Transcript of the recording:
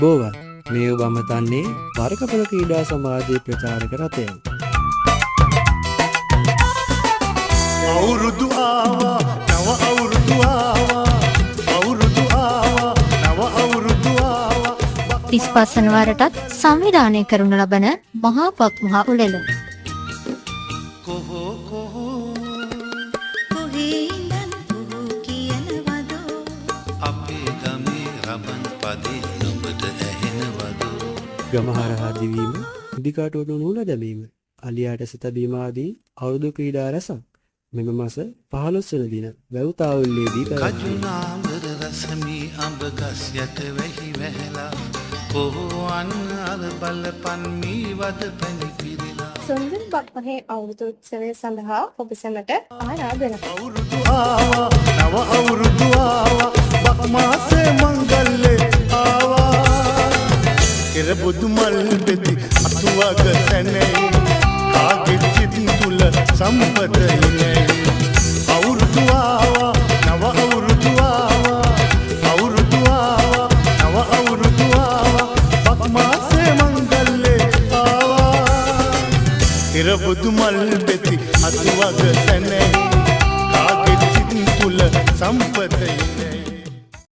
බෝවත් මේ ඔබ අමතන්නේ වරකපොළ ක්‍රීඩා සමාජයේ ප්‍රචාරක රථයෙන්. අවුරුදු ආවා නව අවුරුදු ආවා අවුරුදු ආවා නව අවුරුදු ආවා 35 වන වරටත් සංවිධානය කරනු ලබන මහා පොත් මහා උළෙල. කොහො කොහො කොහේ ඉඳන් කොහො කියනවද අපේ ගමේ රබන් පදේ නුඹට ඇහෙනවද ගමහරහා දිවීම, ඉදිකාටුවට නූල දැමීම, අලියාට සිත බීම ආදී අවුරුදු ක්‍රීඩා රසක් මෙම මාස 15 වන දින වැව්තාවුල්ලේදී පැවැත්වේ. කජුනාඹර රසමී අඹ ගස් යට වැහි වැහැලා කොහොන් අර බලපන් මී වද පැණි පිරিলা සුන්දර බක්මහේ අවුරුදු උත්සවය සඳහා ඔබ සැමට ආරාධනා. අවුරුදු ආවා නව අවුරුදු ආවා බක් මාසේ මංගල්ලේ ආවා කෙර බුදු මල් බෙදි අතුවග සැනේ කාගේ සිත් තුල සම්පත ඉනේ අවුරුදු ආවා නව අවුරුදු ආවා අවුරුදු ආවා නව අවුරුදු ආවා බක් මාසේ මංගල්ලේ ආවා කෙර බුදු මල් බෙදි අතුවග සැනේ කාගේ සිත් තුල සම්පත ඉනේ